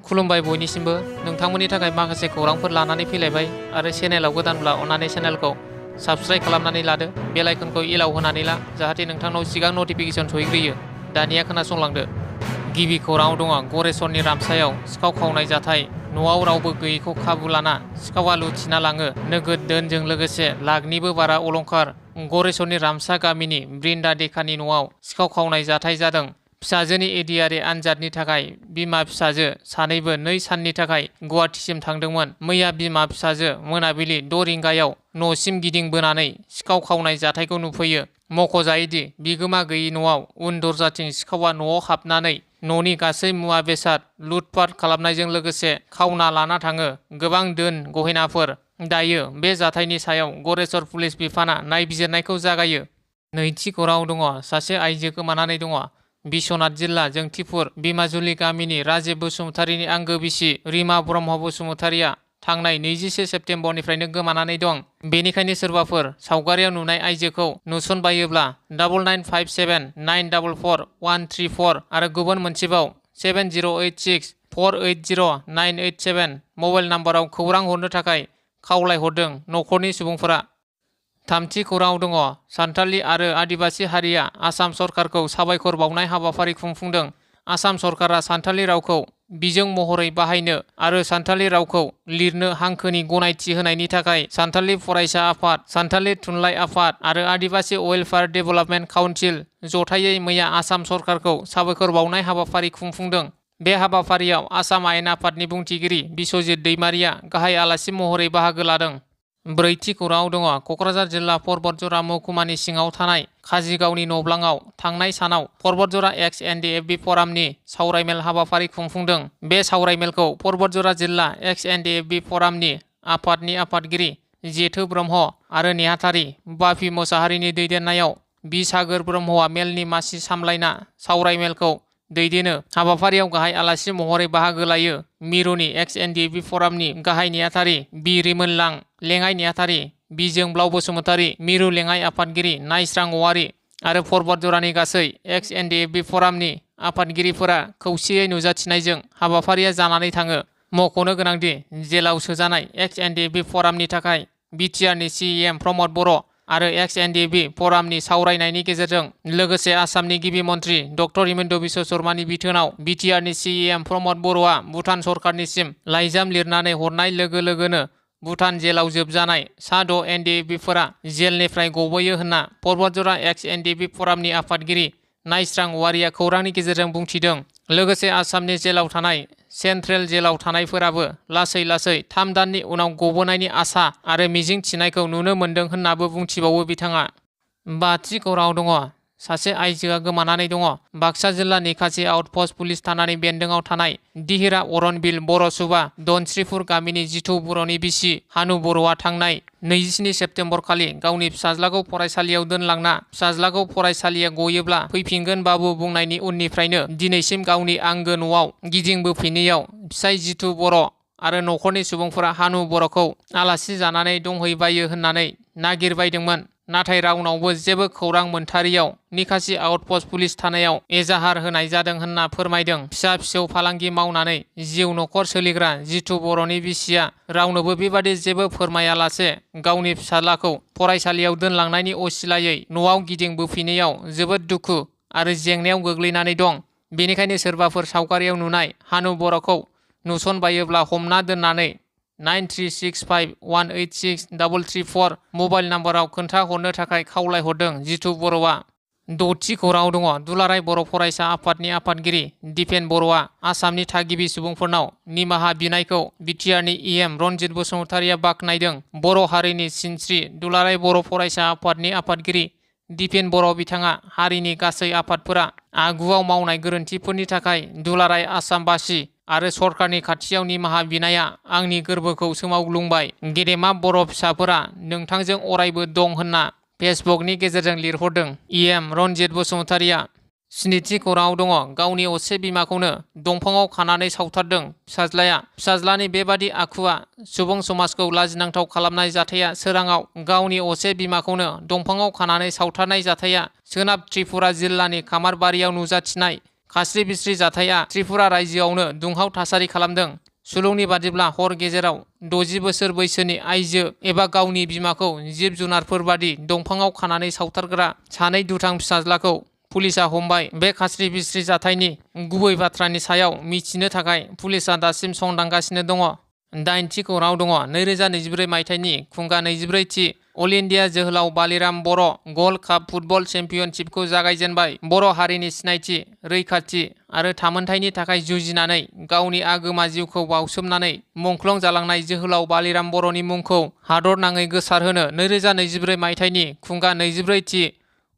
खुलुमबाय बयनिसिमबो नोंथांमोननि थाखाय माखासे खौरांफोर लानानै फैलायबाय आरो चेनेलाव गोदानब्ला अन्नानै चेनेलखौ साबस्क्राइब खालामनानै लादो बेल आइकनखौ इलाव होनानै ला जाहाथे नोंथांनाव सिगां नटिफिकेसन सहैग्रोयो। दानिया खोनासंलांदो। गिबि खौराङाव दङ गरेस्वरनि रामसायाव सिखाव खावनाय जाथाय। न'आव रावबो गैयैखौ खाबु लाना सिखावा लुथिना लाङो नोगोद धोनजों लोगोसे लाखनिबो बारा अलंखार। गरेस्वरनि रामसा गामिनि बृन्दा देकानि न'आव सिखाव खावनाय जाथाय जादों। फिसाजोनि एडिआरए आनजादनि थाखाय बिमा फिसाजो सानैबो 2 साननि थाखाय गुवाहाटीसिम थांदोंमोन। मैया बिमा फिसाजो मोनाबिलि 6 रिंगायाव न'सिम गिदिंबोनानै सिखाव खावनाय जाथायखौ नुफैयो। मख'जायोदि बिगोमा गैयि न'आव उन दरजाथिं सिखावा न'आव हाबनानै न'नि गासै मुवा बेसाद लुटपाट खालामनायजों लोगोसे खावना लाना थाङो गोबां धोन गहेनाफोर। दायो बे जाथायनि सायाव गरेस्वर पुलिस बिफाना नायबिजिरनायखौ जागायो। नैथि खौराङाव दङ सासे आइजो गोमानानै दङ। बिश्वनाथ जिल्ला जोंथिपुर बिमाजुलि गामिनि राजिब बसुमतारीनि आंगो बिसि रिमा ब्रह्म बसुमतारीया थांनाय 21 सेप्तेम्बरनिफ्रायनो गोमानानै दं। बेनिखायनो सोरबाफोर सावगारियाव नुनाय आइजोखौ नुसनबायोब्ला 9957944134 आरो गुबुन मोनसेबाव 7086480987 मबाइल नाम्बाराव खौरां हरनो थाखाय खावलायहरदों न'खरनि सुबुंफोरा। थामथि खौराङाव दङ सान्थालि आरो आदिबासि हारिया आसाम सरकारखौ साबायखर बावनाय हाबाफारि खुंफुंदों। आसाम सरकारा सान्थालि रावखौ बिजों महरै बाहायनो आरो सान्थालि रावखौ लिरनो हांखोनि गनायथि होनायनि थाखाय सान्थालि फरायसा आफाद, सान्थालि थुनलाइ आफाद आरो आदिबासि वेलफेयार डेभेलपमेन्ट काउन्सिल जथायै मैया आसाम सरकारखौ साबायखर बावनाय हाबाफारि खुंफुंदों। बे हाबाफारियाव आसाम आयेन आफादनि बुंथिगिरि बिश्वजित दैमारिया गाहाय आलासि महरै बाहागो लादों। ब्रैथि खौराङाव दङ क'क्राझार जिल्ला परबतजरा महकुमानि सिङाव थानाय काजिगावनि नब्लाङाव थांनाय सानाव परबतजरा एक्स एनडिएफबि फरामनि सावरायमेल हाबाफारि खुंफुंदों। बे सावरायमेलखौ परबतजरा जिल्ला एक्स एनडिएफबि फरामनि आफादनि आफादगिरि जेथो ब्रह्म आरो नेहाथारि बापि मोसाहारिनि दैदेननायाव बि सागोर ब्रह्मआ मेलनि मासि सामलायना सावरायमेलखौ दैदेनो। हाबाफारियाव गाहाय आलासि महरै बाहागो लायो मिरुनि एक्स एनडिएफबि फरामनि गाहाय नेहाथारि बि रिमोनलां, लेङाइ नेहाथारि बि जोंब्लाव बसुमतारी, मिरु लेङाइ आफादगिरि नायस्रां औवारी आरो परबतजरानि गासै एक्स एनडिएफबि फरामनि आफादगिरिफोरा खौसेयै नुजाथिनायजों हाबाफारिया जानानै थाङो। मख'नो गोनांदि जेलाव सोजानाय एक्स एनडिएफबि फरामनि थाखाय बिटिआरनि सिएम प्रमद बर' आरो एक्स एनडिएफबि फरामनि सावरायनायनि गेजेरजों लोगोसे आसामनि गिबि मन्थ्रि डक्टर हिमन्त बिश्व शर्मानि बिथोनाव बिटिआरनि सिएम प्रमद बर'आ भुटान सरकारनिसिम लाइजाम लिरनानै हरनाय लोगो लोगोनो भुटान जेलाव जोबजानाय सा 6 एनडिएफबिफोरा जेलनिफ्राय गबोयो होनना परबतजरा एक्स एनडिएफबि फरामनि आफादगिरि नायस्रां औवारीया खौरांनि गेजेरजों बुंथिदों। लोगोसे आसामनि जेलाव थानाय सेन्ट्रेल जेलाव थानायफोराबो लासै लासै 3 दाननि उनाव गबोनायनि आसा आरो मिजिं थिनायखौ नुनो मोन्दों होननाबो बुंथिबावो बिथाङा। बाथि खौराङाव दङ सासे आइजोआ गोमानानै दङ। बाक्सा जिल्लानि खासि आउटपस्ट पुलिस थानानि बेन्दोंआव थानाय दिहिरा अरनबिल बर' सुबा धनस्रिपुर गामिनि जिथु बर'नि बिसि हानु बर'आ थांनाय 27 सेप्तेम्बर खालि गावनि फिसाज्लाखौ फरायसालियाव दोनलांना फिसाज्लाखौ फरायसालिया गयोब्ला फैफिनगोन बाबु बुंनायनि उननिफ्रायनो दिनैसिम गावनि आंगो न'आव गिदिंबोफिनैयाव फिसाय जिथु बर' आरो न'खरनि सुबुंफोरा हानु बर'खौ आलासि जानानै दंहैबायो होननानै नागिरबायदोंमोन। नाथाय रावनावबो जेबो खौरां मोनथारियाव निखासि आउटपस्ट पुलिस थानायाव एजाहार होनाय जादों होनना फोरमायदों। फिसा फिसौ फालांगि मावनानै जिउ न'खर सोलिग्रा जिथु बर'नि बिसिया रावनोबो बेबादि जेबो फोरमायालासे गावनि फिसाज्लाखौ फरायसालियाव दोनलांनायनि असिलायै न'आव गिदिंबोफिनैयाव जोबोद दुखु आरो जेंनायाव गोग्लैनानै दं। बेनिखायनो सोरबाफोर सावगारियाव नुनाय हानु बर'खौ नुसनबायोब्ला हमना दोननानै 9365186334 मबाइल नाम्बाराव खोन्थाहरनो थाखाय खावलायहरदों जिथु बर'आ। द'थि खौराङाव दङ दुलाराय बर' फरायसा आफादनि आफादगिरि दिपेन बर'आ आसामनि थागिबि सुबुंफोरनाव निमाहा बिनायखौ बिटिआरनि इएम रनजित बसुमतारीया बाख्नायदों। बर' हारिनि सिनस्रि दुलाराय बर' फरायसा आफादनि आफादगिरि दिपेन बर' बिथाङा हारिनि गासै आफादफोरा आगुआव मावनाय गोरोन्थिफोरनि थाखाय दुलाराय आसामबासि आरो सरकारनि खाथियाव निमाहा बिनाया आंनि गोरबोखौ सोमावग्लुंबाय। गेदेमा बर' फिसाफोरा नोंथांजों अरायबो दं होनना फेसबुकनि गेजेरजों लिरहरदों इएम रनजित बसुमतारीया। स्निथि खौराङाव दङ गावनि असे बिमाखौनो दंफाङाव खानानै सावथारदों फिसाज्लाया। फिसाज्लानि बेबादि आखुआ सुबुं समाजखौ लाजिनांथाव खालामनाय जाथाया सोराङाव। गावनि असे बिमाखौनो दंफाङाव खानानै सावथारनाय जाथाया सोनाब त्रिपुरा जिल्लानि खामारबारियाव नुजाथिनाय खास्रि बिस्रि जाथाया त्रिपुरा रायजोआवनो दुंहाव थासारि खालामदों। सुलुंनि बादिब्ला हर गेजेराव 60 बोसोर बैसोनि आइजो एबा गावनि बिमाखौ जिब जुनारफोर बादि दंफाङाव खानानै सावथारग्रा सानै दुथां फिसाज्लाखौ पुलिसा हमबाय। बे खास्रि बिस्रि जाथायनि गुबै बाथ्रानि सायाव मिथिनो थाखाय पुलिसा दासिम संदांगासिनो दङ। 8थि खौराङाव दङ 2024 मायथाइनि खुंगा 24थि अल इन्डिया जोहोलाव बालिराम बर' गल्ड काप फुटबल चेम्पियनशिपखौ जागायजेनबाय। बर' हारिनि सिनायथि, रैखाथि आरो थामोनथायनि थाखाय जुजिनानै गावनि आगोमा जिउखौ बाउसोमनानै मुंख्लं जालांनाय जोहोलाव बालिराम बर'नि मुंखौ हादरनाङै गोसारहोनो 2024 मायथाइनि खुंगा 24थि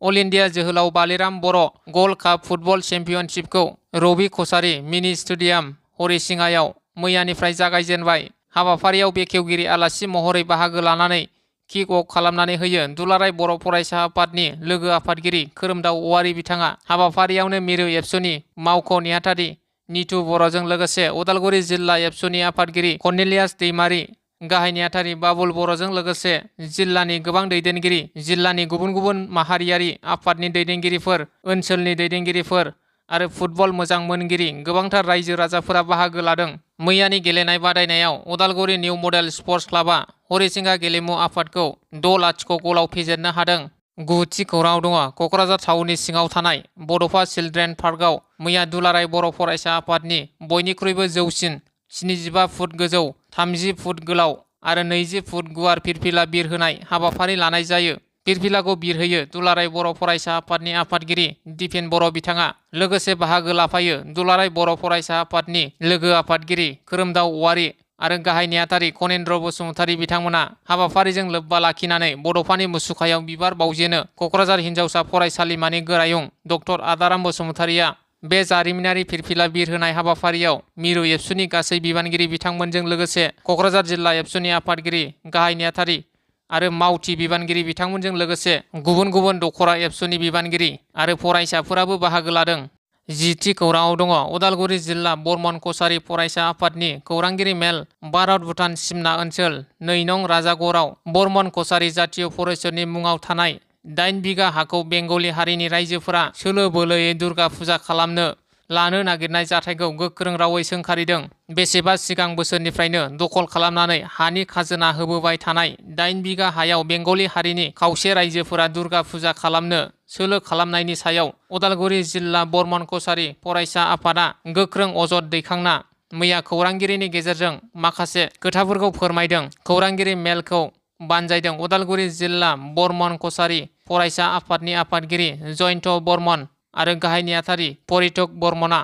अल इन्डिया जोहोलाव बालिराम बर' gold cup football चेम्पियनशिपखौ rabi Kachari मिनि स्टेडियाम हरिसिङायाव मैयानिफ्राय जागायजेनबाय। हाबाफारियाव बेखेवगिरि आलासि महरै बाहागो लानानै किक अफ खालामनानै होयो दुलाराय बर' फरायसा आफादनि लोगो आफादगिरि खोरोमदाव औवारी। बिथाङा हाबाफारियावनो मिरु एबसुनि मावख' नेहाथारि नितु बर'जों लोगोसे उदालगुरि जिल्ला एबसुनि आफादगिरि कर्नेलियास दैमारी, गाहाय नेहाथारि बाबुल बर'जों लोगोसे जिल्लानि गोबां दैदेनगिरि, जिल्लानि गुबुन गुबुन माहारियारि आफादनि दैदेनगिरिफोर, ओनसोलनि दैदेनगिरिफोर आरो फुटबल मोजां मोनगिरि गोबांथार रायजो राजाफोरा बाहागो लादों। मैयानि गेलेनाय बादायनायाव उदालगुरि निउ मडेल स्पर्ट्स क्लाबा हरिसिङा गेलेमु आफादखौ 6-0 गलाव फेजेननो हादों। 9थि खौराङाव दङ क'क्राझार टाउननि सिङाव थानाय बड'फा चिल्ड्रेन पार्कआव मैया दुलाराय बर' फरायसा आफादनि बयनिख्रुइबो जौसिन 75 फुट गोजौ, 30 फुट गोलाव आरो 20 फुट गुवार फिरफिला बिरहोनाय हाबाफारि लानाय जायो। फिरफिलाखौ बिरहोयो दुलाराय बर' फरायसा आफादनि आफादगिरि दिपेन बर'। बिथाङा लोगोसे बाहागो लाफायो दुलाराय बर' फरायसा आफादनि लोगो आफादगिरि खोरोमदाव औवारी आरो गाहाय नेहाथारि कनेन्द्र बसुमतारी। बिथांमोना हाबाफारिजों लोब्बा लाखिनानै बड'फानि मुसुखायाव बिबार बाउजेनो। क'क्राझार हिनजावसा फरायसालिमानि गोरायुं डक्टर आदाराम बसुमतारीया बे जारिमिनारि फिरफिला बिरहोनाय हाबाफारियाव मिरु एबसुनि गासै बिबानगिरि बिथांमोनजों लोगोसे क'क्राझार जिल्ला एबसुनि आफादगिरि, गाहाय नेहाथारि आरो मावथि बिबानगिरि बिथांमोनजों लोगोसे गुबुन गुबुन दखरा एबसुनि बिबानगिरि आरो फरायसाफोराबो बाहागो लादों। 10थि खौराङाव दङ उदालगुरि जिल्ला बर्मन कछारी फरायसा आफादनि खौरांगिरि मेल भारत भुटान सिमना ओनसोल 2 नं राजागड़आव बर्मन कछारी जातीय फरेस्टनि मुङाव थानाय 8 बिगा हाखौ बेंगलि हारिनि रायजोफोरा सोलो बोलोयै दुर्गा फुजा खालामनो लानो नागिरनाय जाथायखौ गोख्रों रावै सोंखारिदों। बेसेबा सिगां बोसोरनिफ्रायनो दखल खालामनानै हानि खाजोना होबोबाय थानाय 8 बिगा हायाव बेंगलि हारिनि खावसे रायजोफोरा दुर्गा फुजा खालामनो सोलो खालामनायनि सायाव उदालगुरि जिल्ला बर्मन कछारी फरायसा आफादा गोख्रों अजद दैखांना मैया खौरांगिरिनि गेजेरजों माखासे खोथाफोरखौ फोरमायदों। खौरांगिरि मेलखौ बानजायदों उदालगुरि जिल्ला बर्मन कछारी फरायसा आफादनि आफादगिरि जयन्त बर्मन आरो गाहाय नेहाथारि परितक बर्मनआ।